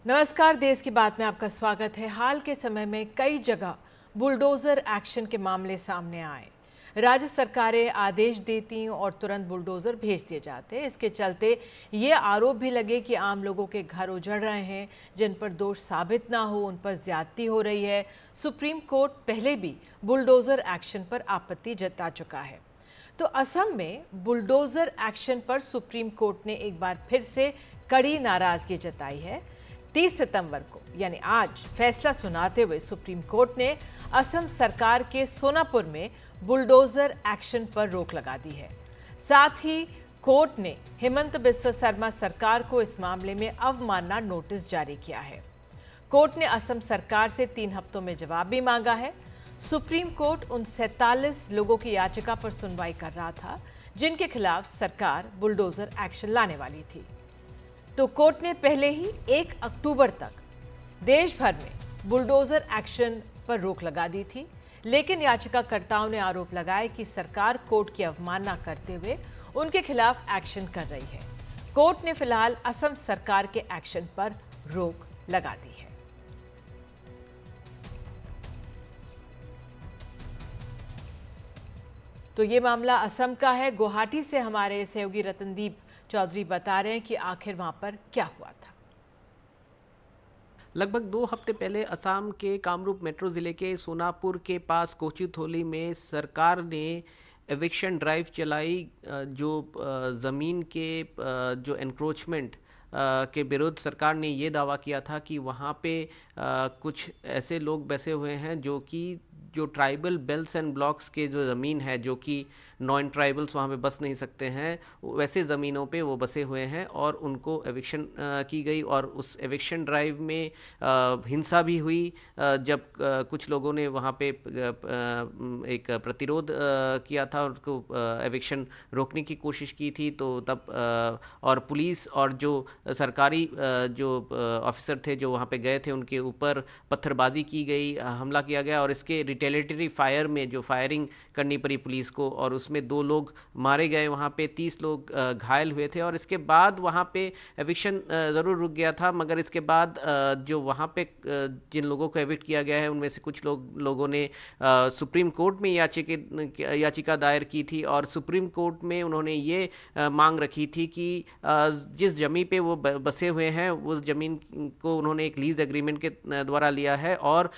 नमस्कार, देश की बात में आपका स्वागत है। हाल के समय में कई जगह बुलडोजर एक्शन के मामले सामने आए। राज्य सरकारें आदेश देती और तुरंत बुलडोजर भेज दिए जाते। इसके चलते ये आरोप भी लगे कि आम लोगों के घर उजड़ रहे हैं, जिन पर दोष साबित ना हो उन पर ज्यादती हो रही है। सुप्रीम कोर्ट पहले भी बुलडोजर एक्शन पर आपत्ति जता चुका है। तो असम में बुलडोजर एक्शन पर सुप्रीम कोर्ट ने एक बार फिर से कड़ी नाराजगी जताई है। 30 सितंबर को यानी आज फैसला सुनाते हुए सुप्रीम कोर्ट ने असम सरकार के सोनापुर में बुलडोजर एक्शन पर रोक लगा दी है। साथ ही कोर्ट ने हेमंत बिस्वा शर्मा सरकार को इस मामले में अवमानना नोटिस जारी किया है। कोर्ट ने असम सरकार से 3 हफ्तों में जवाब भी मांगा है। सुप्रीम कोर्ट उन 47 लोगों की याचिका पर सुनवाई कर रहा था जिनके खिलाफ सरकार बुलडोजर एक्शन लाने वाली थी। तो कोर्ट ने पहले ही 1 अक्टूबर तक देश भर में बुलडोजर एक्शन पर रोक लगा दी थी, लेकिन याचिकाकर्ताओं ने आरोप लगाया कि सरकार कोर्ट की अवमानना करते हुए उनके खिलाफ एक्शन कर रही है। कोर्ट ने फिलहाल असम सरकार के एक्शन पर रोक लगा दी है। तो ये मामला असम का है। गुवाहाटी से हमारे सहयोगी रतनदीप चौधरी बता रहे हैं कि आखिर वहां पर क्या हुआ था। लगभग 2 हफ्ते पहले असम के कामरूप मेट्रो ज़िले के सोनापुर के पास कोचीथोली में सरकार ने एविक्शन ड्राइव चलाई, जो ज़मीन के जो एनक्रोचमेंट के विरुद्ध सरकार ने ये दावा किया था कि वहाँ पे कुछ ऐसे लोग बसे हुए हैं जो ट्राइबल बेल्ट्स एंड ब्लॉक्स के जो ज़मीन है, जो कि नॉन ट्राइबल्स वहाँ पे बस नहीं सकते हैं, वैसे ज़मीनों पे वो बसे हुए हैं और उनको एविक्शन की गई। और उस एविक्शन ड्राइव में हिंसा भी हुई, जब कुछ लोगों ने वहाँ पे एक प्रतिरोध किया था, उनको एविक्शन रोकने की कोशिश की थी। तो तब और पुलिस और जो सरकारी जो ऑफिसर थे जो वहाँ पे गए थे, उनके ऊपर पत्थरबाजी की गई, हमला किया गया और इसके रिटेलिटरी फायर में जो फायरिंग करनी पड़ी पुलिस को, और उसमें 2 लोग मारे गए, वहाँ पे 30 लोग घायल हुए थे। और इसके बाद वहाँ पे एविक्शन ज़रूर रुक गया था, मगर इसके बाद जो वहाँ पे जिन लोगों को एविक्ट किया गया है उनमें से कुछ लोगों ने सुप्रीम कोर्ट में याचिका दायर की थी। और सुप्रीम कोर्ट में उन्होंने ये मांग रखी थी कि जिस ज़मीन पे वो बसे हुए हैं उस ज़मीन को उन्होंने एक लीज एग्रीमेंट के द्वारा लिया है, और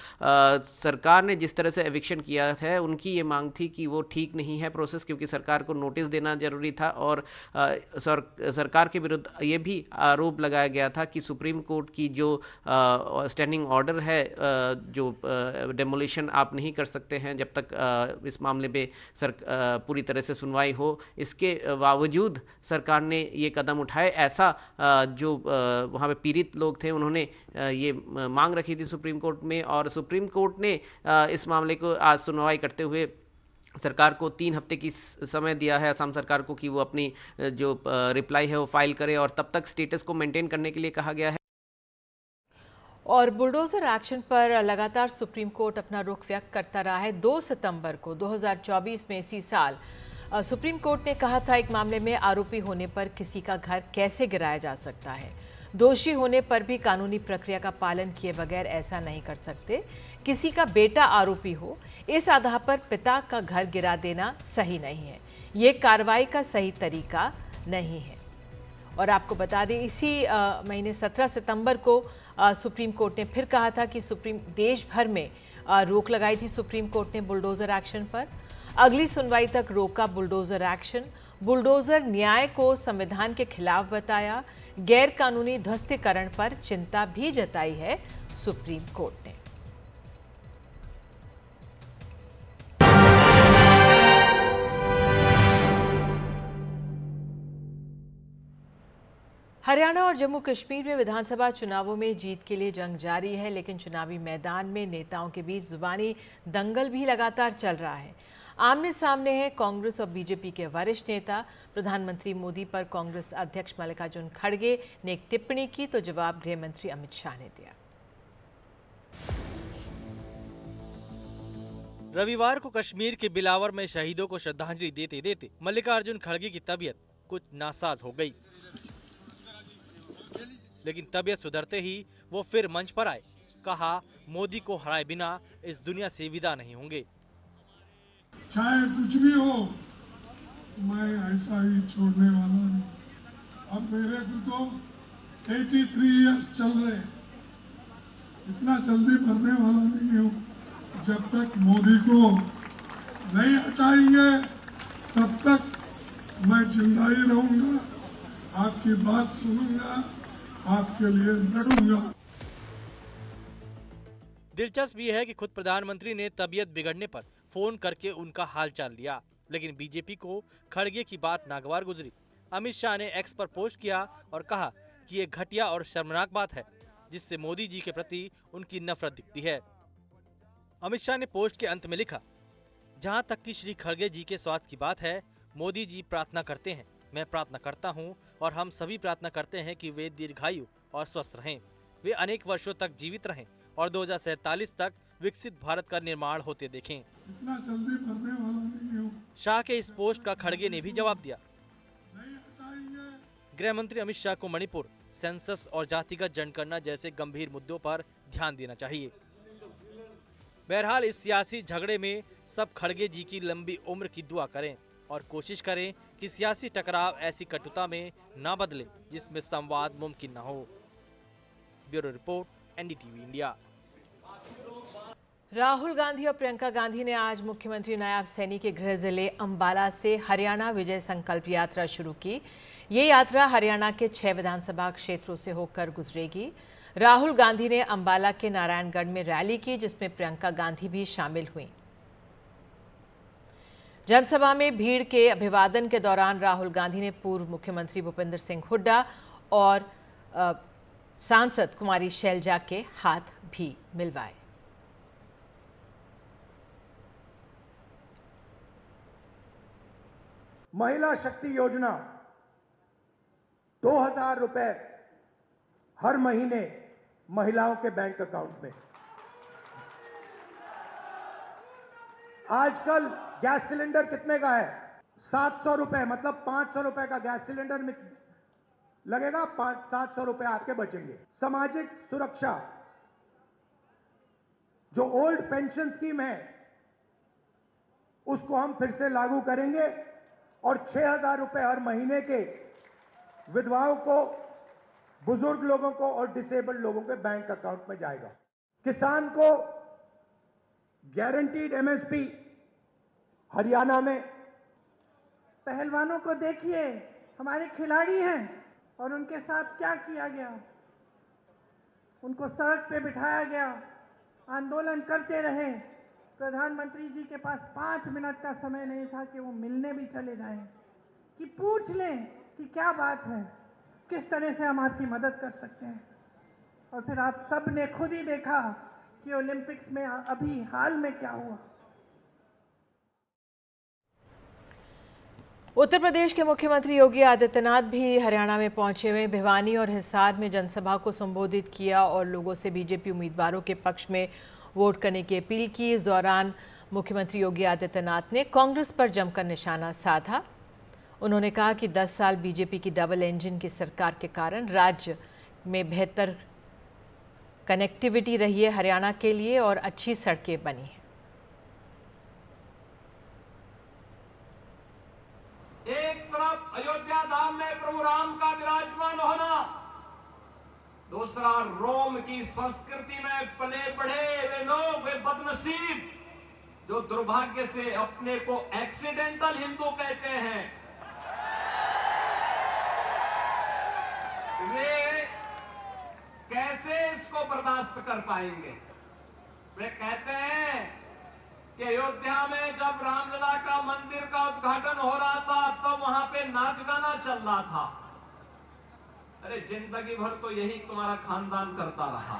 सरकार ने जिस तरह से एविक्शन किया है उनकी ये मांग थी कि वो ठीक नहीं है प्रोसेस, क्योंकि सरकार को नोटिस देना जरूरी था। और सरकार के विरुद्ध ये भी आरोप लगाया गया था कि सुप्रीम कोर्ट की जो स्टैंडिंग ऑर्डर है, जो डेमोलिशन आप नहीं कर सकते हैं जब तक इस मामले में पूरी तरह से सुनवाई हो। इसके बावजूद सरकार ने ये कदम उठाए, ऐसा जो वहाँ पे पीड़ित लोग थे उन्होंने ये मांग रखी थी सुप्रीम कोर्ट में। और सुप्रीम कोर्ट ने इस मामले को आज सुनवाई करते हुए सरकार को 3 हफ्ते की समय दिया है, असम सरकार को, कि वो अपनी जो रिप्लाई है वो फाइल करे, और तब तक स्टेटस को मेंटेन करने के लिए कहा गया है। और बुलडोजर एक्शन पर लगातार सुप्रीम कोर्ट अपना रुख व्यक्त करता रहा है। 2 सितंबर को 2024 में इसी साल सुप्रीम कोर्ट ने कहा था, एक मामले में आरोपी होने पर किसी का घर कैसे गिराया जा सकता है। दोषी होने पर भी कानूनी प्रक्रिया का पालन किए बगैर ऐसा नहीं कर सकते। किसी का बेटा आरोपी हो, इस आधार पर पिता का घर गिरा देना सही नहीं है। ये कार्रवाई का सही तरीका नहीं है। और आपको बता दें, इसी महीने 17 सितंबर को सुप्रीम कोर्ट ने फिर कहा था कि देश भर में रोक लगाई थी सुप्रीम कोर्ट ने बुलडोजर एक्शन पर। अगली सुनवाई तक रोका बुलडोजर एक्शन। बुलडोजर न्याय को संविधान के खिलाफ बताया। गैर कानूनी ध्वस्तीकरण पर चिंता भी जताई है सुप्रीम कोर्ट ने। हरियाणा और जम्मू कश्मीर में विधानसभा चुनावों में जीत के लिए जंग जारी है, लेकिन चुनावी मैदान में नेताओं के बीच जुबानी दंगल भी लगातार चल रहा है। आमने सामने हैं कांग्रेस और बीजेपी के वरिष्ठ नेता। प्रधानमंत्री मोदी पर कांग्रेस अध्यक्ष मल्लिकार्जुन खड़गे ने एक टिप्पणी की तो जवाब गृह मंत्री अमित शाह ने दिया। रविवार को कश्मीर के बिलावर में शहीदों को श्रद्धांजलि देते देते मल्लिकार्जुन खड़गे की तबीयत कुछ नासाज हो गई। लेकिन तबीयत सुधरते ही वो फिर मंच पर आए। कहा, मोदी को हराए बिना इस दुनिया से विदा नहीं होंगे। चाहे कुछ भी हो, मैं ऐसा ही छोड़ने वाला नहीं। अब मेरे को तो 83 इयर्स चल रहे, इतना जल्दी मरने वाला नहीं हूँ। जब तक मोदी को नहीं हटाएंगे तब तक मैं जिंदा ही रहूंगा, आपकी बात सुनूंगा, आपके लिए लड़ूंगा। दिलचस्प ये है कि खुद प्रधानमंत्री ने तबीयत बिगड़ने पर फोन करके उनका हालचाल लिया, लेकिन बीजेपी को खड़गे की बात नागवार गुजरी। अमित शाह ने एक्स पर पोस्ट किया और कहा कि ये घटिया और शर्मनाक बात है, जिससे मोदी जी के प्रति उनकी नफरत दिखती है। अमित शाह ने पोस्ट के अंत में लिखा, जहां तक कि श्री खड़गे जी के स्वास्थ्य की बात है, मोदी जी प्रार्थना करते हैं, मैं प्रार्थना करता हूं और हम सभी प्रार्थना करते हैं कि वे दीर्घायु और स्वस्थ रहें, वे अनेक वर्षों तक जीवित रहें और 2047 तक विकसित भारत का निर्माण होते देखें। इतना जल्दी मरने वाला नहीं हूँ। शाह के इस पोस्ट का खड़गे ने भी जवाब दिया। नहीं हटाएंगे। गृह मंत्री अमित शाह को मणिपुर, सेंसस और जातिगत जनगणना जैसे गंभीर मुद्दों पर ध्यान देना चाहिए। बहरहाल इस सियासी झगड़े में सब खड़गे जी की लंबी उम्र की दुआ करें और कोशिश करें कि सियासी टकराव ऐसी कटुता में ना बदले जिसमें संवाद मुमकिन न हो। Bureau report, NDTV India. Rahul Gandhi और प्रियंका गांधी ने आज मुख्यमंत्री नायब सैनी के गृह जिले अंबाला से हरियाणा विजय संकल्प यात्रा शुरू की। ये यात्रा हरियाणा के 6 विधानसभा क्षेत्रों से होकर गुजरेगी। राहुल गांधी ने अंबाला के नारायणगढ़ में रैली की, जिसमें प्रियंका गांधी भी शामिल हुईं। जनसभा में भीड़ के अभिवादन के दौरान राहुल गांधी ने पूर्व मुख्यमंत्री भूपेंद्र सिंह हुड्डा और सांसद कुमारी शैलजा के हाथ भी मिलवाए। महिला शक्ति योजना 2000 रुपए हर महीने महिलाओं के बैंक अकाउंट में। आजकल गैस सिलेंडर कितने का है? 700 रुपए, मतलब 500 रुपए का गैस सिलेंडर में लगेगा, 700 रुपए आपके बचेंगे। सामाजिक सुरक्षा जो ओल्ड पेंशन स्कीम है उसको हम फिर से लागू करेंगे और 6000 रुपए हर महीने के विधवाओं को, बुजुर्ग लोगों को और डिसेबल्ड लोगों के बैंक अकाउंट में जाएगा। किसान को गारंटीड एमएसपी हरियाणा में। पहलवानों को देखिए, हमारे खिलाड़ी हैं और उनके साथ क्या किया गया। उनको सड़क पे बिठाया गया, आंदोलन करते रहे। प्रधानमंत्री जी के पास 5 मिनट का समय नहीं था कि वो मिलने भी चले जाएं, कि पूछ लें कि क्या बात है, किस तरह से हम आपकी मदद कर सकते हैं। और फिर आप सब ने खुद ही देखा कि ओलंपिक्स में अभी हाल में क्या हुआ। उत्तर प्रदेश के मुख्यमंत्री योगी आदित्यनाथ भी हरियाणा में पहुंचे हुए। भिवानी और हिसार में जनसभा को संबोधित किया और लोगों से बीजेपी उम्मीदवारों के पक्ष में वोट करने की अपील की। इस दौरान मुख्यमंत्री योगी आदित्यनाथ ने कांग्रेस पर जमकर निशाना साधा। उन्होंने कहा कि 10 साल बीजेपी की डबल इंजन की सरकार के कारण राज्य में बेहतर कनेक्टिविटी रही है हरियाणा के लिए और अच्छी सड़कें बनी हैं। एक तरफ अयोध्या धाम में प्रभु राम का विराजमान होना, दूसरा रोम की संस्कृति में पले बढ़े वे लोग, वे बदनसीब जो दुर्भाग्य से अपने को एक्सीडेंटल हिंदू कहते हैं, वे कैसे इसको बर्दाश्त कर पाएंगे। वे कहते हैं कि अयोध्या में जब रामलला का मंदिर का उद्घाटन हो रहा था तो वहां पे नाच गाना चल रहा था। अरे जिंदगी भर तो यही तुम्हारा खानदान करता रहा।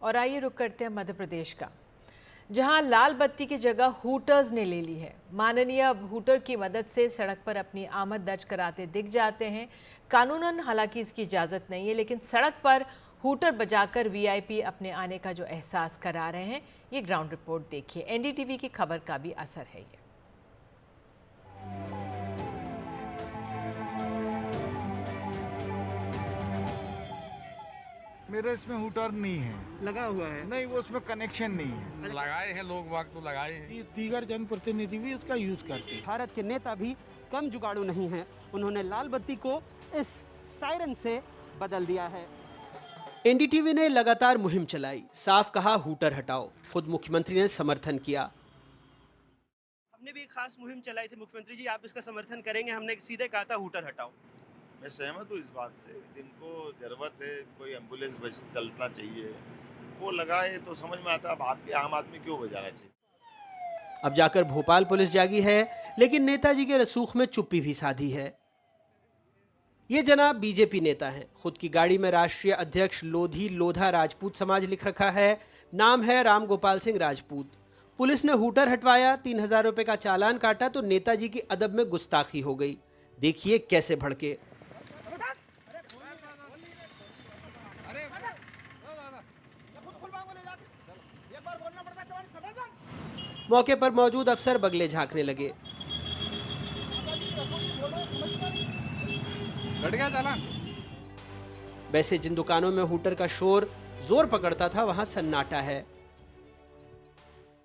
और आइए रुक करते हैं मध्य प्रदेश का, जहां लाल बत्ती की जगह हूटर्स ने ले ली है। माननीय अब हूटर की मदद से सड़क पर अपनी आमद दर्ज कराते दिख जाते हैं। कानूनन हालांकि इसकी इजाज़त नहीं है, लेकिन सड़क पर हूटर बजाकर वीआईपी अपने आने का जो एहसास करा रहे हैं, ये ग्राउंड रिपोर्ट देखिए। एनडीटीवी की खबर का भी असर है ये। मेरे इसमें हूटर नहीं है, लगा हुआ है। नहीं वो उसमें कनेक्शन नहीं है। लगाए हैं लोग बाग तो लगाए हैं। ये दीगर जनप्रतिनिधि भी उसका यूज करते हैं। भारत के नेता भी कम जुगाड़ू नहीं हैं। उन्होंने लाल बत्ती को इस सायरन से बदल दिया है। एनडीटीवी ने लगातार मुहिम चलाई, साफ कहा हूटर हटाओ। खुद मुख्यमंत्री ने समर्थन किया। हमने भी एक खास मुहिम चलाई थी, मुख्यमंत्री जी आप इसका समर्थन करेंगे? हमने सीधे कहा था हूटर हटाओ। मैं सहमत हूँ इस बात से। जिनको जरूरत है, कोई एम्बुलेंस चलना चाहिए, वो लगाए तो समझ में आता है। आम आदमी क्यों बजाना चाहिए? अब जाकर भोपाल पुलिस जागी है, लेकिन नेताजी के रसूख में चुप्पी भी साधी है। ये जनाब बीजेपी नेता हैं। खुद की गाड़ी में राष्ट्रीय अध्यक्ष लोधी लोधा राजपूत समाज लिख रखा है। नाम है राम गोपाल सिंह राजपूत। पुलिस ने हूटर हटवाया, 3000 रुपए का चालान काटा तो नेताजी की अदब में गुस्ताखी हो गई। देखिए कैसे भड़के। मौके पर मौजूद अफसर बगले झांकने लगे। वैसे जिन दुकानों में हूटर का शोर जोर पकड़ता था वहां सन्नाटा है।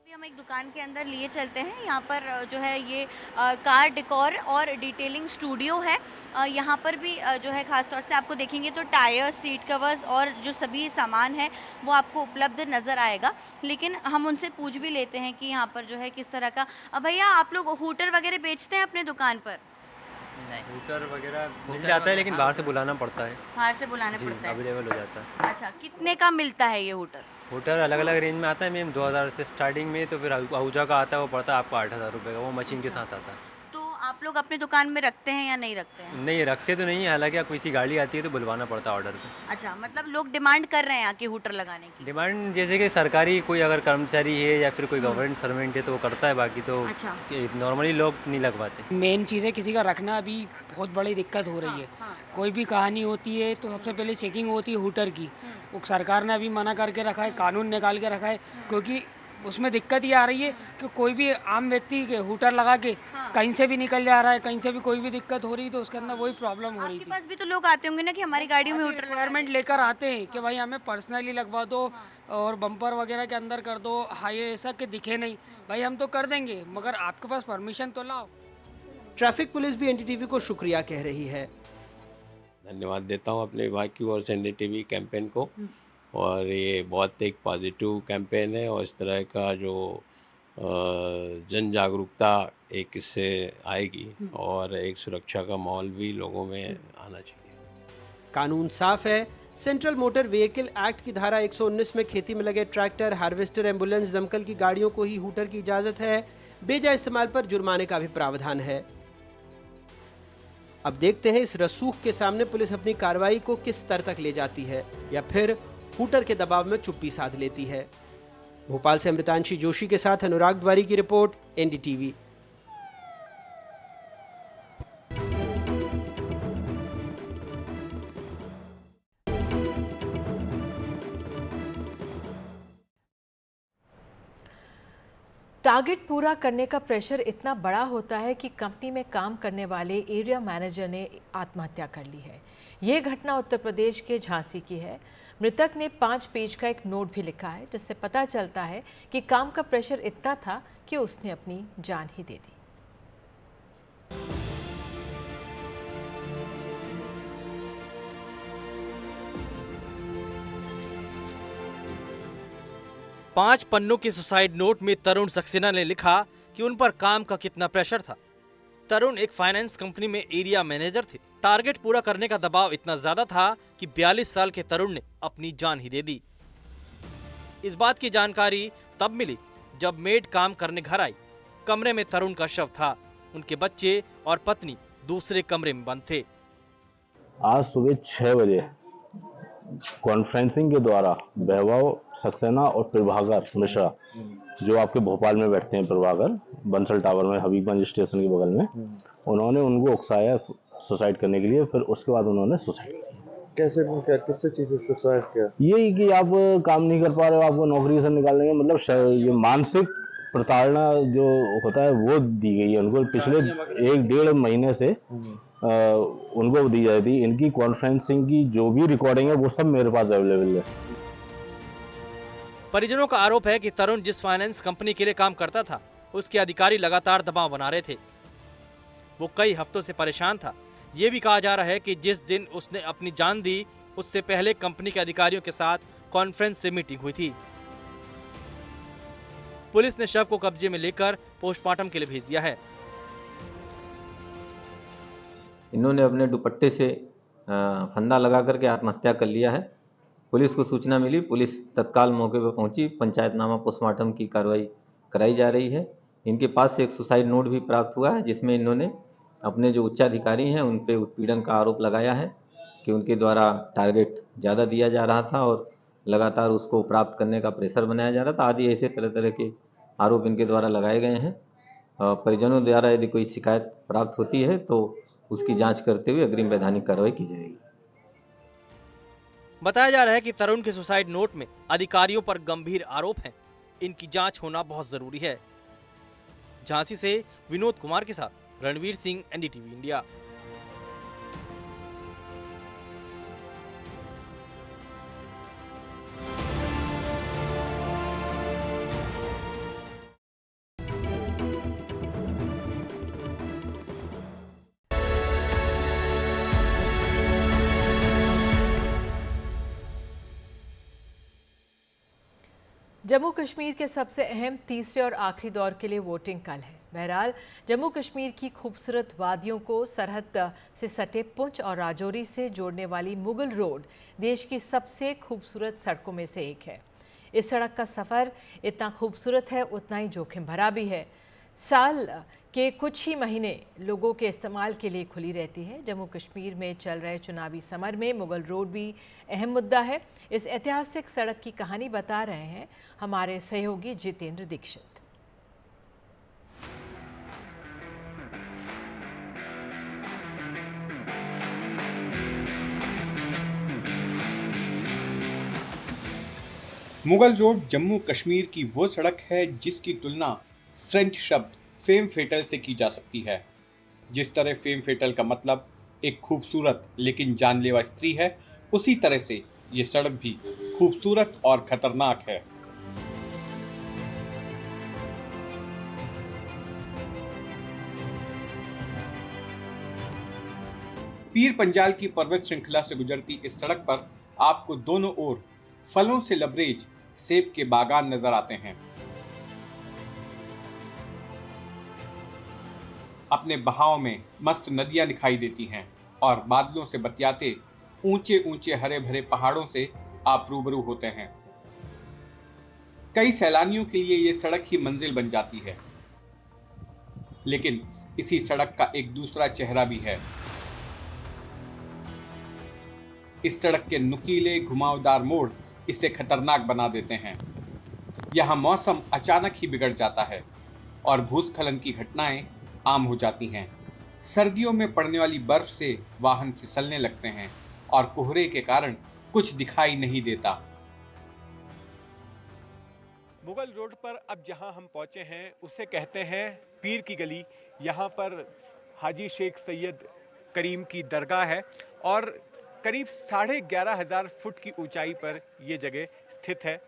हम एक दुकान के अंदर लिए चलते हैं। यहाँ पर जो है ये कार डेकोर और डिटेलिंग स्टूडियो है। यहाँ पर भी जो है ख़ास तौर से आपको देखेंगे तो टायर, सीट कवर्स और जो सभी सामान है वो आपको उपलब्ध नज़र आएगा। लेकिन हम उनसे पूछ भी लेते हैं कि यहाँ पर जो है किस तरह का। भैया आप लोग हूटर वगैरह बेचते हैं अपने दुकान पर? नहीं, हूटर वगैरह मिल जाता है लेकिन बाहर से बुलाना पड़ता है। बाहर से बुलाना पड़ता है, अवेलेबल हो जाता है। अच्छा, कितने का मिलता है ये हूटर? हूटर अलग अलग रेंज में आता है मैम। 2000 से स्टार्टिंग में, तो फिर आहूजा का आता है, वो पड़ता है आपको 8000 रुपये का, वो मशीन के साथ आता है। तो आप लोग अपने दुकान में रखते हैं या नहीं रखते हैं? नहीं रखते तो नहीं है, हालांकि कोई सी गाड़ी आती है तो बुलवाना पड़ता है ऑर्डर पे। अच्छा, मतलब लोग डिमांड कर रहे हैं आके हूटर लगाने की? डिमांड जैसे कि सरकारी कोई अगर कर्मचारी है या फिर कोई गवर्नमेंट सर्वेंट है तो वो करता है, बाकी तो नॉर्मली लोग नहीं लगवाते। मेन चीज़ है किसी का रखना अभी बहुत बड़ी दिक्कत हो रही है। कोई भी कहानी होती है तो सबसे पहले चेकिंग होती है हूटर की। वो सरकार ने अभी मना करके रखा है, कानून निकाल के रखा है, क्योंकि उसमें दिक्कत ये आ रही है कि कोई भी आम व्यक्ति के हूटर लगा के कहीं से भी निकल जा रहा है, कहीं से भी कोई भी दिक्कत हो रही है, तो उसके अंदर वही प्रॉब्लम हो रही थी। आपके पास भी तो लोग आते होंगे ना कि हमारी गाड़ियों में हूटर रिक्वायरमेंट लेकर आते हैं कि भाई हमें पर्सनली लगवा दो और बम्पर वगैरह के अंदर कर दो, हाई ऐसा कि दिखे नहीं। भाई हम तो कर देंगे मगर आपके पास परमिशन तो लाओ। ट्रैफिक पुलिस भी एनडीटीवी को शुक्रिया कह रही है। धन्यवाद देता हूँ अपने विभाग की ओर से एनडीटीवी कैंपेन को, और ये बहुत एक पॉजिटिव कैंपेन है और इस तरह का जो जन जागरूकता एक इससे आएगी और एक सुरक्षा का माहौल भी लोगों में आना चाहिए। कानून साफ है। सेंट्रल मोटर व्हीकल एक्ट की धारा 119 में खेती में लगे ट्रैक्टर, हार्वेस्टर, एम्बुलेंस, दमकल की गाड़ियों को ही हूटर की इजाज़त है। बेजा इस्तेमाल पर जुर्माने का भी प्रावधान है। अब देखते हैं इस रसूख के सामने पुलिस अपनी कार्रवाई को किस स्तर तक ले जाती है या फिर हूटर के दबाव में चुप्पी साध लेती है। भोपाल से अमृतांशी जोशी के साथ अनुराग द्वारी की रिपोर्ट, एनडीटीवी। टारगेट पूरा करने का प्रेशर इतना बड़ा होता है कि कंपनी में काम करने वाले एरिया मैनेजर ने आत्महत्या कर ली है। ये घटना उत्तर प्रदेश के झांसी की है। मृतक ने 5 पेज का एक नोट भी लिखा है, जिससे पता चलता है कि काम का प्रेशर इतना था कि उसने अपनी जान ही दे दी। 5 पन्नों के सुसाइड नोट में तरुण सक्सेना ने लिखा कि उन पर काम का कितना प्रेशर था। तरुण एक फाइनेंस कंपनी में एरिया मैनेजर थे। टारगेट पूरा करने का दबाव इतना ज्यादा था कि 42 साल के तरुण ने अपनी जान ही दे दी। इस बात की जानकारी तब मिली जब मेड काम करने घर आई। कमरे में तरुण का शव था। उनके बच्चे और पत्नी दूसरे कमरे में बंद थे। आज सुबह 6 बजे कॉन्फ्रेंसिंग के द्वारा वैभव सक्सेना और प्रभाकर मिश्रा, जो आपके भोपाल में बैठते हैं, प्रभाकर बंसल टावर में हबीबगंज स्टेशन के बगल में, उन्होंने उनको उकसाया सुसाइड करने के लिए। फिर उसके बाद उन्होंने सुसाइड किया। कैसे क्या, किससे चीज से सुसाइड किया? यही कि आप काम नहीं कर पा रहे हो, आपको नौकरी से निकाल देंगे, मतलब ये मानसिक प्रताड़ना जो होता है वो दी गई है उनको। पिछले 1-1.5 महीने से उनको दी जाती। इनकी कॉन्फ्रेंसिंग की जो भी रिकॉर्डिंग है वो सब मेरे पास अवेलेबल है। परिजनों का आरोप है कि तरुण जिस फाइनेंस कंपनी के लिए काम करता था उसके अधिकारी लगातार दबाव बना रहे थे। वो कई हफ्तों से परेशान था। ये भी कहा जा रहा है कि जिस दिन उसने अपनी जान दी उससे पहले कंपनी के अधिकारियों के साथ कॉन्फ्रेंस से मीटिंग हुई थी। पुलिस ने शव को कब्जे में लेकर पोस्टमार्टम के लिए भेज दिया है। इन्होंने अपने दुपट्टे से फंदा लगा करके आत्महत्या कर लिया है। पुलिस को सूचना मिली, पुलिस तत्काल मौके पर पहुंची, पंचायतनामा पोस्टमार्टम की कार्रवाई कराई जा रही है। इनके पास से एक सुसाइड नोट भी प्राप्त हुआ है जिसमें इन्होंने अपने जो उच्चाधिकारी हैं उन पे उत्पीड़न का आरोप लगाया है कि उनके द्वारा टारगेट ज़्यादा दिया जा रहा था और लगातार उसको प्राप्त करने का प्रेशर बनाया जा रहा था आदि ऐसे तरह तरह के आरोप इनके द्वारा लगाए गए हैं। परिजनों द्वारा यदि कोई शिकायत प्राप्त होती है तो उसकी जांच करते हुए अग्रिम वैधानिक कार्रवाई की जाएगी। बताया जा रहा है कि तरुण के सुसाइड नोट में अधिकारियों पर गंभीर आरोप हैं। इनकी जांच होना बहुत जरूरी है। झांसी से विनोद कुमार के साथ रणवीर सिंह, एनडीटीवी इंडिया। जम्मू कश्मीर के सबसे अहम तीसरे और आखिरी दौर के लिए वोटिंग कल है। बहरहाल जम्मू कश्मीर की खूबसूरत वादियों को सरहद से सटे पुंछ और राजौरी से जोड़ने वाली मुगल रोड देश की सबसे खूबसूरत सड़कों में से एक है। इस सड़क का सफ़र इतना खूबसूरत है उतना ही जोखिम भरा भी है। साल के कुछ ही महीने लोगों के इस्तेमाल के लिए खुली रहती है। जम्मू कश्मीर में चल रहे चुनावी समर में मुगल रोड भी अहम मुद्दा है। इस ऐतिहासिक सड़क की कहानी बता रहे हैं हमारे सहयोगी जितेंद्र दीक्षित। मुगल रोड जम्मू कश्मीर की वो सड़क है जिसकी तुलना फ्रेंच शब्द फेम फेटल से की जा सकती है। जिस तरह फेम फेटल का मतलब एक खूबसूरत लेकिन जानलेवा स्त्री है, उसी तरह से ये सड़क भी खूबसूरत और खतरनाक है। पीर पंजाल की पर्वत श्रृंखला से गुजरती इस सड़क पर आपको दोनों ओर फलों से लबरेज सेब के बागान नजर आते हैं। अपने बहाव में मस्त नदियां दिखाई देती हैं और बादलों से बतियाते ऊंचे ऊंचे हरे भरे पहाड़ों से आप रूबरू होते हैं। कई सैलानियों के लिए ये सड़क ही मंजिल बन जाती है, लेकिन इसी सड़क का एक दूसरा चेहरा भी है। इस सड़क के नुकीले घुमावदार मोड़ इसे खतरनाक बना देते हैं। यहाँ मौसम अचानक ही बिगड़ जाता है और भूस्खलन की घटनाएं आम हो जाती हैं। सर्दियों में पड़ने वाली बर्फ से वाहन फिसलने लगते हैं और कोहरे के कारण कुछ दिखाई नहीं देता। मुगल रोड पर अब जहां हम पहुंचे हैं उसे कहते हैं पीर की गली। यहां पर हाजी शेख सैयद करीम की दरगाह है और करीब 11,500 फुट की ऊंचाई पर यह जगह स्थित है।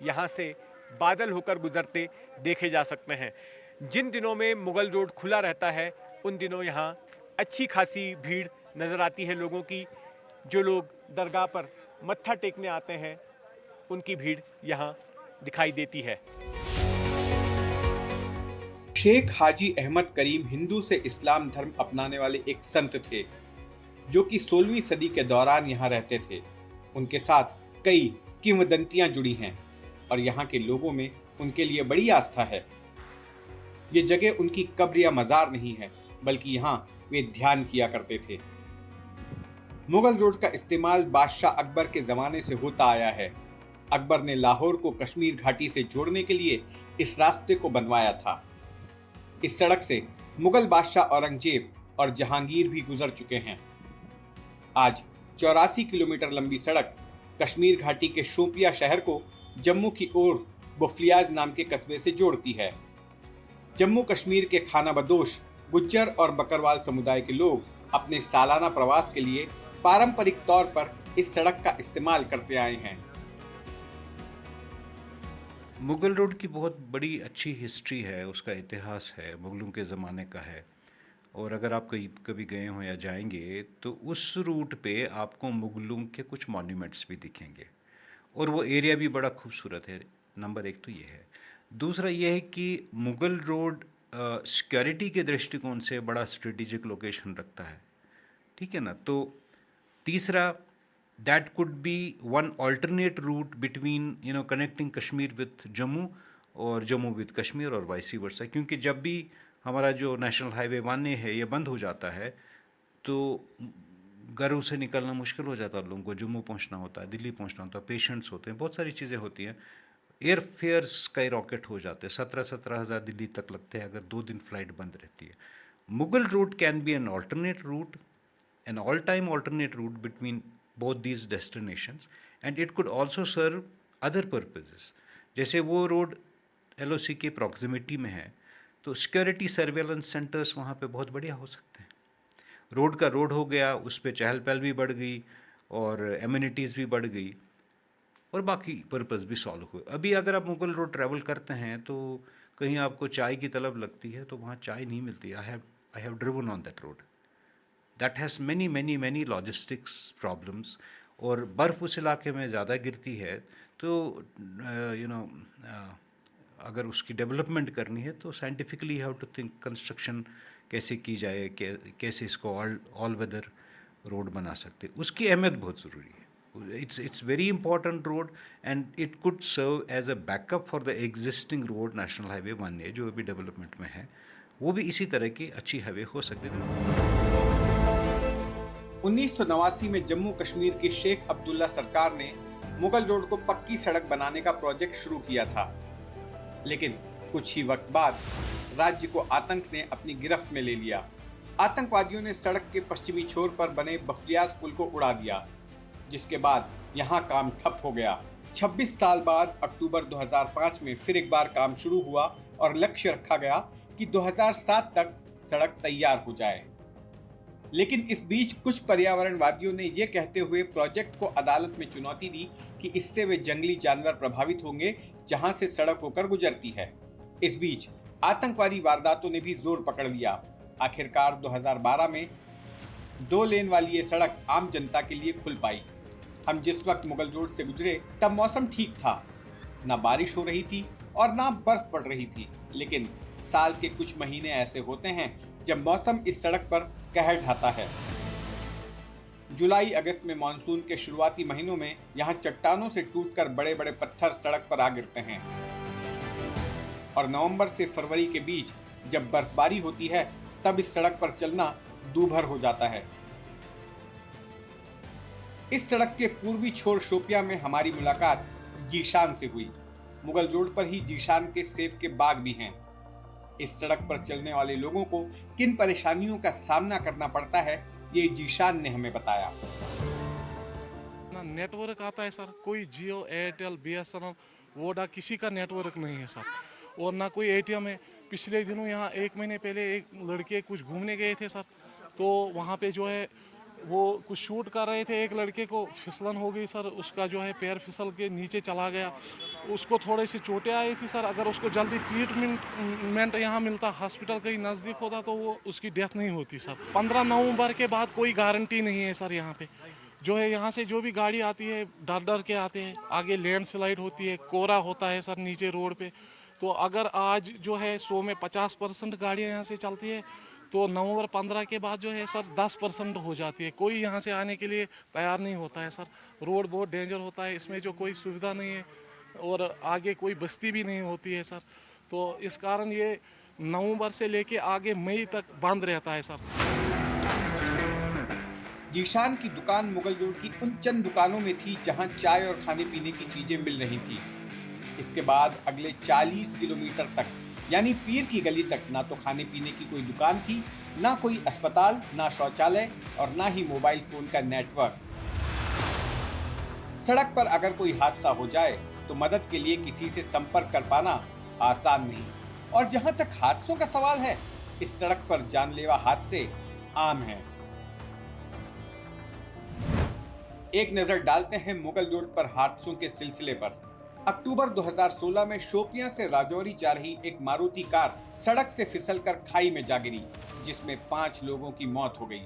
यहां से बादल होकर गुजरते देखे जा सकते हैं। जिन दिनों में मुगल रोड खुला रहता है उन दिनों यहाँ अच्छी खासी भीड़ नज़र आती है लोगों की। जो लोग दरगाह पर मत्था टेकने आते हैं उनकी भीड़ यहाँ दिखाई देती है। शेख हाजी अहमद करीम हिंदू से इस्लाम धर्म अपनाने वाले एक संत थे जो कि 16वीं सदी के दौरान यहाँ रहते थे। उनके साथ कई किंवदंतियां जुड़ी हैं और यहाँ के लोगों में उनके लिए बड़ी आस्था है। ये जगह उनकी कब्र या मज़ार नहीं है, बल्कि यहाँ वे ध्यान किया करते थे। मुगल रोड का इस्तेमाल बादशाह अकबर के ज़माने से होता आया है। अकबर ने लाहौर को कश्मीर घाटी से जोड़ने के लिए इस रास्ते को बनवाया था। इस सड़क से मुगल बादशाह औरंगजेब और जहांगीर भी गुजर चुके हैं। आज 84 किलोमीटर लंबी सड़क कश्मीर घाटी के शोपिया शहर को जम्मू की ओर बुफलियाज नाम के कस्बे से जोड़ती है। जम्मू कश्मीर के खाना बदोश गुज्जर और बकरवाल समुदाय के लोग अपने सालाना प्रवास के लिए पारंपरिक तौर पर इस सड़क का इस्तेमाल करते आए हैं। मुगल रोड की बहुत बड़ी अच्छी हिस्ट्री है, उसका इतिहास है, मुगलों के ज़माने का है। और अगर आप कभी गए हो या जाएंगे तो उस रूट पे आपको मुगलों के कुछ मॉन्यूमेंट्स भी दिखेंगे और वो एरिया भी बड़ा खूबसूरत है। नंबर एक तो ये है। दूसरा ये है कि मुगल रोड सिक्योरिटी के दृष्टिकोण से बड़ा स्ट्रेटेजिक लोकेशन रखता है, ठीक है ना। तो तीसरा, that could be one alternate route between connecting Kashmir with Jammu और जम्मू विद कश्मीर और वाइस वर्सा, क्योंकि जब भी हमारा जो नेशनल हाईवे 1 है ये बंद हो जाता है तो घरों से निकलना मुश्किल हो जाता है। लोगों को जम्मू पहुंचना होता है, दिल्ली पहुंचना होता है, पेशेंट्स होते हैं, बहुत सारी चीज़ें होती हैं। एयर फेयर स्काई रॉकेट हो जाते हैं, 17 हज़ार दिल्ली तक लगते हैं अगर 2 दिन फ्लाइट बंद रहती है। Mughal route can be an alternate route, an all-time alternate route between both these destinations, and it could also serve other purposes. जैसे वो रोड LOC के प्रॉक्सिमिटी में है तो सिक्योरिटी सर्वेलेंस सेंटर्स वहाँ पे बहुत बढ़िया हो सकते हैं। रोड का रोड हो गया, उस पर चहल पहल भी बढ़ गई और एमिनिटीज़ भी बढ़ गई और बाकी पर्पस भी सॉल्व हुए। अभी अगर आप मुगल रोड ट्रैवल करते हैं तो कहीं आपको चाय की तलब लगती है तो वहाँ चाय नहीं मिलती। I have driven on that road, that has many logistics problems. और बर्फ़ उस इलाके में ज़्यादा गिरती है तो अगर उसकी डेवलपमेंट करनी है तो scientifically have to think construction कैसे की जाए, कैसे इसको ऑल वेदर रोड बना सकते, उसकी अहमियत बहुत ज़रूरी है। It's very important road and it could serve as a backup for the existing road national highway 1 जो अभी डेवलपमेंट में है, वो भी इसी तरह की अच्छी हाईवे हो सकती है। 1989 में जम्मू कश्मीर की शेख अब्दुल्ला सरकार ने मुगल रोड को पक्की सड़क बनाने का प्रोजेक्ट शुरू किया था, लेकिन कुछ ही वक्त बाद राज्य को आतंक ने अपनी गिरफ्त में ले लिया। आतंकवादियों ने सड़क के पश्चिमी छोर पर बने बफलियाज पुल को उड़ा दिया, जिसके बाद यहां काम ठप हो गया। 26 साल बाद अक्टूबर 2005 में फिर एक बार काम शुरू हुआ और लक्ष्य रखा गया कि 2007 तक सड़क तैयार हो जाए। लेकिन इस बीच कुछ पर्यावरणवादियों ने यह कहते हुए प्रोजेक्ट को अदालत में चुनौती दी कि इससे वे जंगली जानवर प्रभावित होंगे जहां से सड़क होकर गुजरती है। इस बीच आतंकवादी वारदातों ने भी जोर पकड़ लिया। आखिरकार 2012 में 2 लेन वाली ये सड़क आम जनता के लिए खुल पाई। हम जिस वक्त मुगल रोड से गुजरे तब मौसम ठीक था, ना बारिश हो रही थी और ना बर्फ पड़ रही थी। लेकिन साल के कुछ महीने ऐसे होते हैं जब मौसम इस सड़क पर कहर ढाता है। जुलाई अगस्त में मानसून के शुरुआती महीनों में यहाँ चट्टानों से टूटकर बड़े बड़े पत्थर सड़क पर आ गिरते हैं और नवंबर से फरवरी के बीच जब बर्फबारी होती है तब इस सड़क पर चलना दूभर हो जाता है। इस सड़क के पूर्वी छोर शोपियां में हमारी मुलाकात जीशान से हुई। मुगल रोड पर ही जीशान के सेब के बाग भी हैं। इस सड़क पर चलने वाले लोगों को किन परेशानियों का सामना करना पड़ता है, ये जीशान ने हमें बताया। ना नेटवर्क आता है सर, कोई जियो, एयरटेल, BSNL, वोडा किसी का नेटवर्क नहीं है सर, और ना कोई ATM है। पिछले दिनों यहाँ 1 महीने पहले एक लड़के कुछ घूमने गए थे सर, तो वहाँ पे जो है वो कुछ शूट कर रहे थे, एक लड़के को फिसलन हो गई सर, उसका जो है पैर फिसल के नीचे चला गया, उसको थोड़ी सी चोटें आई थी सर। अगर उसको जल्दी ट्रीटमेंट यहाँ मिलता, हॉस्पिटल कहीं नज़दीक होता तो वो उसकी डेथ नहीं होती सर। 15 नवंबर के बाद कोई गारंटी नहीं है सर। यहाँ पे जो है यहाँ से जो भी गाड़ी आती है डर डर के आते हैं, आगे लैंडस्लाइड होती है, कोहरा होता है सर नीचे रोड पे। तो अगर आज जो है 100 में 50% गाड़ियाँ यहाँ से चलती है तो नवंबर 15 के बाद जो है सर 10% हो जाती है। कोई यहाँ से आने के लिए तैयार नहीं होता है सर। रोड बहुत डेंजर होता है, इसमें जो कोई सुविधा नहीं है और आगे कोई बस्ती भी नहीं होती है सर। तो इस कारण ये नवंबर से लेके आगे मई तक बंद रहता है सर। जीशान की दुकान मुगल रोड की उन चंद दुकानों में थी जहां चाय और खाने पीने की चीजें मिल रही थी। इसके बाद अगले 40 किलोमीटर तक यानी पीर की गली तक ना तो खाने पीने की कोई दुकान थी, ना कोई अस्पताल, ना शौचालय और ना ही मोबाइल फोन का नेटवर्क। सड़क पर अगर कोई हादसा हो जाए तो मदद के लिए किसी से संपर्क कर पाना आसान नहीं। और जहां तक हादसों का सवाल है, इस सड़क पर जानलेवा हादसे आम हैं। एक नजर डालते हैं मुगल रोड पर हादसों के सिलसिले पर। अक्टूबर 2016 में शोपियां से राजौरी जा रही एक मारुति कार सड़क से फिसलकर खाई में जा गिरी, जिसमें 5 लोगों की मौत हो गई।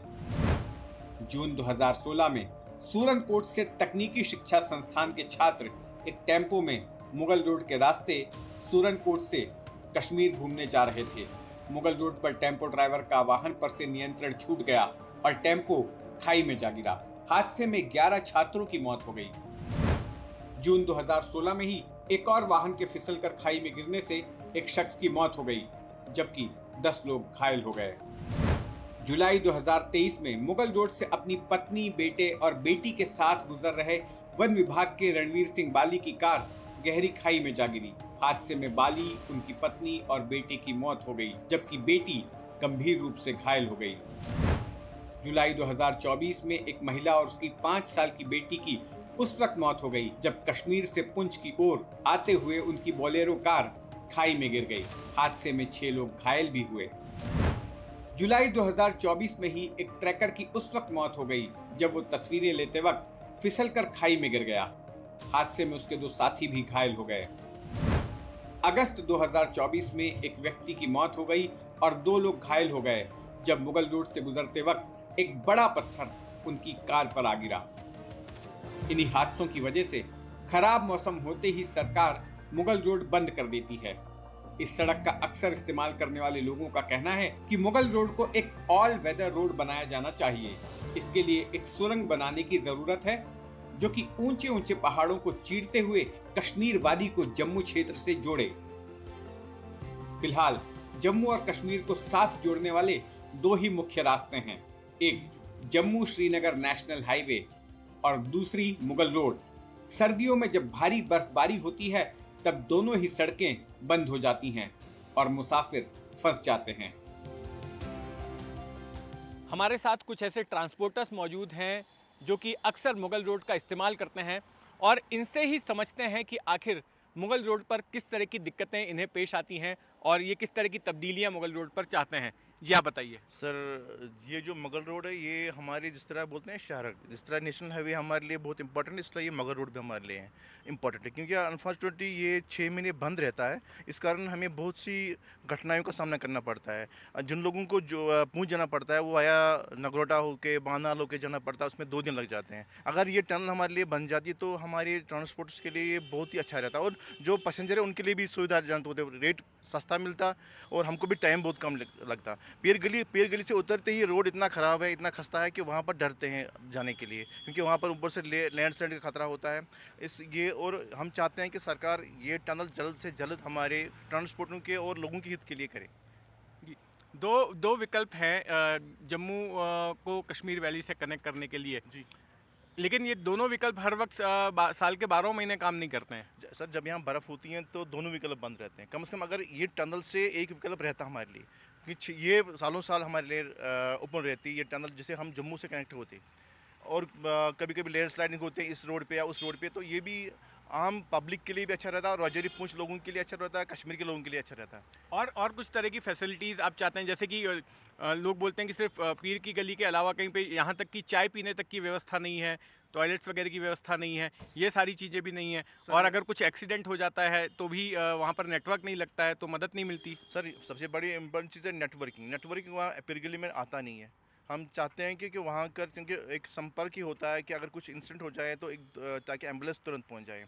जून 2016 में सूरनकोट से तकनीकी शिक्षा संस्थान के छात्र एक टेम्पो में मुगल रोड के रास्ते सूरनकोट से कश्मीर घूमने जा रहे थे। मुगल रोड पर टेम्पो ड्राइवर का वाहन पर से नियंत्रण छूट गया और टेम्पो खाई में जा गिरा। हादसे में 11 छात्रों की मौत हो गई। जून 2016 में ही एक और वाहन के फिसलकर खाई में गिरने से एक शख्स की मौत हो गई, जबकि 10 लोग घायल हो गए। जुलाई 2023 में मुगल रोड से अपनी पत्नी, बेटे और बेटी के साथ गुजर रहे वन विभाग के रणवीर सिंह बाली की कार गहरी खाई में जा गिरी। हादसे में बाली, उनकी पत्नी और बेटे की मौत हो गई, जबकि बेटी गंभीर रूप से घायल हो गई। जुलाई 2024 में एक महिला और उसकी 5 साल की बेटी की उस वक्त मौत हो गई जब कश्मीर से पुंछ की ओर आते हुए उनकी बोलेरो कार खाई में गिर गई। हादसे में 6 लोग घायल भी हुए। जुलाई 2024 में ही एक ट्रैकर की उस वक्त मौत हो गई जब वो तस्वीरें लेते वक्त फिसलकर खाई में गिर गया। हादसे में उसके 2 साथी भी घायल हो गए। अगस्त 2024 में एक व्यक्ति की मौत हो गई और 2 लोग घायल हो गए जब मुगल रोड से गुजरते वक्त एक बड़ा पत्थर उनकी कार पर आ गिरा। इन्हीं हादसों की वजह से खराब मौसम होते ही सरकार मुगल रोड बंद कर देती है। इस सड़क का अक्सर इस्तेमाल करने वाले लोगों का कहना है कि मुगल रोड को एक ऑल वेदर रोड बनाया जाना चाहिए। इसके लिए एक सुरंग बनाने की जरूरत है जो कि ऊंचे ऊंचे पहाड़ों को चीरते हुए कश्मीर वादी को जम्मू क्षेत्र से जोड़े। फिलहाल जम्मू और कश्मीर को साथ जोड़ने वाले 2 ही मुख्य रास्ते हैं, एक जम्मू श्रीनगर नेशनल हाईवे और दूसरी मुगल रोड। सर्दियों में जब भारी बर्फबारी होती है तब दोनों ही सड़कें बंद हो जाती हैं और मुसाफिर फंस जाते हैं। हमारे साथ कुछ ऐसे ट्रांसपोर्टर्स मौजूद हैं जो कि अक्सर मुगल रोड का इस्तेमाल करते हैं और इनसे ही समझते हैं कि आखिर मुगल रोड पर किस तरह की दिक्कतें इन्हें पेश आती हैं और ये किस तरह की तब्दीलियां मुगल रोड पर चाहते हैं। जी आप बताइए। सर, ये जो मुगल रोड है ये हमारे जिस तरह बोलते हैं शहर, जिस तरह नेशनल हाईवे हमारे लिए बहुत इंपॉर्टेंट है, इसलिए ये मुगल रोड भी हमारे लिए इंपॉर्टेंट है क्योंकि अनफॉर्चुनेटली ये 6 महीने बंद रहता है। इस कारण हमें बहुत सी घटनाओं का सामना करना पड़ता है। जिन लोगों को जो पूंछ जाना पड़ता है वो आया नगरोटा होके बानाल होके जाना पड़ता है, उसमें 2 दिन लग जाते हैं। अगर ये टनल हमारे लिए बन जाती है तो हमारे ट्रांसपोर्टर्स के लिए ये बहुत ही अच्छा रहता है और जो पैसेंजर है उनके लिए भी सुविधाजनक होते, रेट सस्ता मिलता और हमको भी टाइम बहुत कम लगता। पीर गली से उतरते ही रोड इतना ख़राब है, इतना खस्ता है कि वहाँ पर डरते हैं जाने के लिए क्योंकि वहाँ पर ऊपर से लैंडस्लाइड का खतरा होता है। और हम चाहते हैं कि सरकार ये टनल जल्द से जल्द हमारे ट्रांसपोर्टरों के और लोगों के हित के लिए करे। दो विकल्प हैं जम्मू को कश्मीर वैली से कनेक्ट करने के लिए जी, लेकिन ये दोनों विकल्प हर वक्त साल के 12 महीने काम नहीं करते हैं। सर, जब यहाँ बर्फ़ होती है तो दोनों विकल्प बंद रहते हैं। कम से कम अगर ये टनल से एक विकल्प रहता हमारे लिए कि ये सालों साल हमारे लिए ओपन रहती है ये टनल, जिसे हम जम्मू से कनेक्ट होते और कभी कभी लैंडस्लाइडिंग होते हैं इस रोड पे या उस रोड पे, तो ये भी आम पब्लिक के लिए भी अच्छा रहता है और राजौरी पुंछ लोगों के लिए अच्छा रहता है, कश्मीर के लोगों के लिए अच्छा रहता है। और कुछ तरह की फैसिलिटीज़ आप चाहते हैं, जैसे कि लोग बोलते हैं कि सिर्फ पीर की गली के अलावा कहीं पे यहाँ तक कि चाय पीने तक की व्यवस्था नहीं है, टॉयलेट्स वगैरह की व्यवस्था नहीं है, ये सारी चीज़ें भी नहीं है और अगर कुछ एक्सीडेंट हो जाता है तो भी वहाँ पर नेटवर्क नहीं लगता है तो मदद नहीं मिलती। सर, सबसे बड़ी इम्पोर्टेंट चीज़ है नेटवर्किंग वहाँ पीर गली में आता नहीं है। हम चाहते हैं कि वहाँ कर, क्योंकि एक संपर्क ही होता है कि अगर कुछ इंसिडेंट हो जाए तो ताकि एम्बुलेंस तुरंत पहुँच जाए।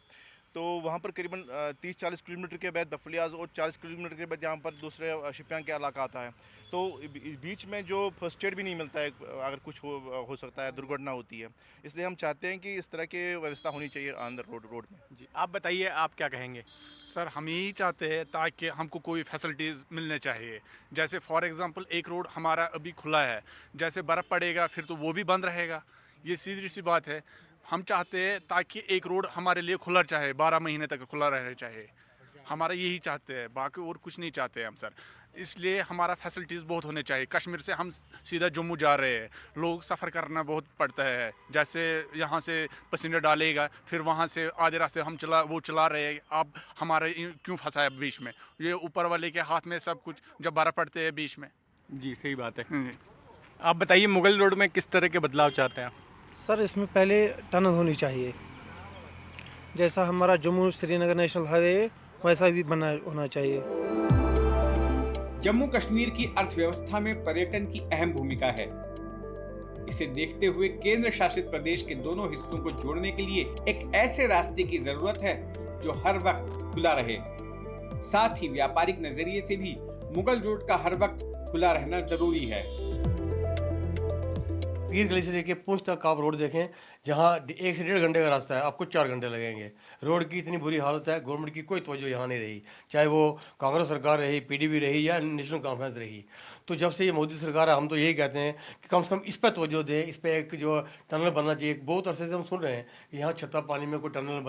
तो वहाँ पर करीबन 30-40 किलोमीटर के बाद बफलियाज और 40 किलोमीटर के बाद यहाँ पर दूसरे शिपियाँ का इलाका आता है, तो बीच में जो फर्स्ट एड भी नहीं मिलता है अगर कुछ हो सकता है, दुर्घटना होती है। इसलिए हम चाहते हैं कि इस तरह की व्यवस्था होनी चाहिए अंदर रोड में। जी, आप बताइए, आप क्या कहेंगे? सर, हम यही चाहते हैं ताकि हमको कोई फैसिलिटीज़ मिलने चाहिए। जैसे फॉर एग्जांपल एक रोड हमारा अभी खुला है, जैसे बर्फ़ पड़ेगा फिर तो वो भी बंद रहेगा, ये सीधी सी बात है। हम चाहते हैं ताकि एक रोड हमारे लिए खुला चाहे, 12 महीने तक खुला रहना चाहिए, हमारा यही चाहते हैं, बाकी और कुछ नहीं चाहते हम सर। इसलिए हमारा फैसिलिटीज़ बहुत होने चाहिए। कश्मीर से हम सीधा जम्मू जा रहे हैं, लोग सफ़र करना बहुत पड़ता है, जैसे यहाँ से पसीना डालेगा फिर वहाँ से आधे रास्ते हम चला रहे हैं, अब हमारे क्यों फंसा है बीच में? ये ऊपर वाले के हाथ में सब कुछ, जब बर्फ़ पड़ते हैं बीच में। जी, सही बात है। आप बताइए, मुगल रोड में किस तरह के बदलाव चाहते हैं? सर इसमें पहले टनल होनी चाहिए, जैसा हमारा जम्मू श्रीनगर नेशनल हाईवे वैसा भी बना होना चाहिए। जम्मू कश्मीर की अर्थव्यवस्था में पर्यटन की अहम भूमिका है। इसे देखते हुए केंद्र शासित प्रदेश के दोनों हिस्सों को जोड़ने के लिए एक ऐसे रास्ते की जरूरत है जो हर वक्त खुला रहे। साथ ही व्यापारिक नजरिए से भी मुगल रोड का हर वक्त खुला रहना जरूरी है। पीर गली से लेके पूंछ तक आप रोड देखें, जहां 1 से 1.5 घंटे का रास्ता है, आपको 4 घंटे लगेंगे। रोड की इतनी बुरी हालत है, गवर्नमेंट की कोई तवज्जो यहाँ नहीं रही, चाहे वो कांग्रेस सरकार रही, पीडीपी रही या नेशनल कॉन्फ्रेंस रही। तो जब से ये मोदी सरकार है, हम तो यही कहते हैं कि कम से कम इस पर तवज्जो दें, इस पर एक जो टनल बनना चाहिए। बहुत अरसे से हम सुन रहे हैं कि यहाँ छत्ता पानी में कोई टनल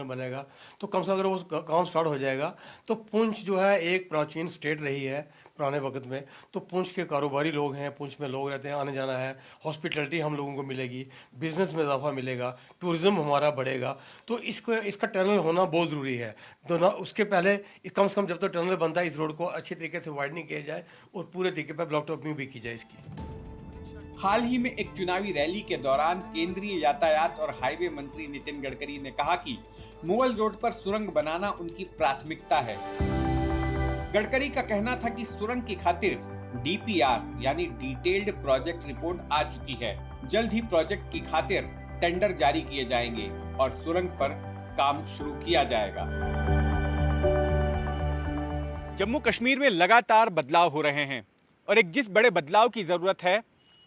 बनेगा, तो कम से कम अगर वो काम स्टार्ट हो जाएगा तो पूंछ जो है एक प्राचीन स्टेट रही है पुराने वक्त में, तो पूंछ के कारोबारी लोग हैं, पूंछ में लोग रहते हैं, आने जाना है, हॉस्पिटलिटी हम लोगों को मिलेगी, बिजनेस में इजाफा मिलेगा, टूरिज्म हमारा बढ़ेगा। तो इसका टनल होना बहुत ज़रूरी है। तो ना उसके पहले कम से कम जब तक टनल बनता है, इस रोड को अच्छे तरीके से वाइडनिंग किया जाए और पूरे तरीके पर ब्लॉक टॉपिंग भी की जाए इसकी। हाल ही में एक चुनावी रैली के दौरान केंद्रीय यातायात और हाईवे मंत्री नितिन गडकरी ने कहा कि मुगल रोड पर सुरंग बनाना उनकी प्राथमिकता है। गडकरी का कहना था कि सुरंग की खातिर डीपीआर यानी डिटेल्ड प्रोजेक्ट रिपोर्ट आ चुकी है। जल्द ही प्रोजेक्ट की खातिर टेंडर जारी किए जाएंगे और सुरंग पर काम शुरू किया जाएगा। जम्मू कश्मीर में लगातार बदलाव हो रहे हैं और एक जिस बड़े बदलाव की जरूरत है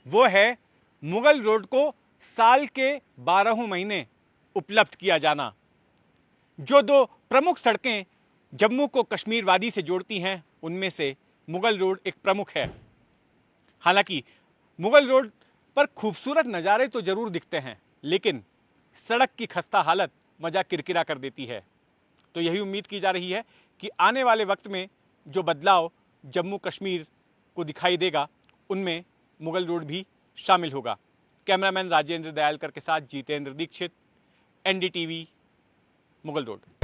वो है मुगल रोड को साल के 12 महीने उपलब्ध किया जाना। जो 2 प्रमुख सड़कें जम्मू को कश्मीर वादी से जोड़ती हैं, उनमें से मुगल रोड एक प्रमुख है। हालांकि मुगल रोड पर खूबसूरत नज़ारे तो जरूर दिखते हैं, लेकिन सड़क की खस्ता हालत मजा किरकिरा कर देती है। तो यही उम्मीद की जा रही है कि आने वाले वक्त में जो बदलाव जम्मू कश्मीर को दिखाई देगा, उनमें मुगल रोड भी शामिल होगा। कैमरामैन राजेंद्र दयालकर के साथ जितेंद्र दीक्षित, NDTV, मुगल रोड।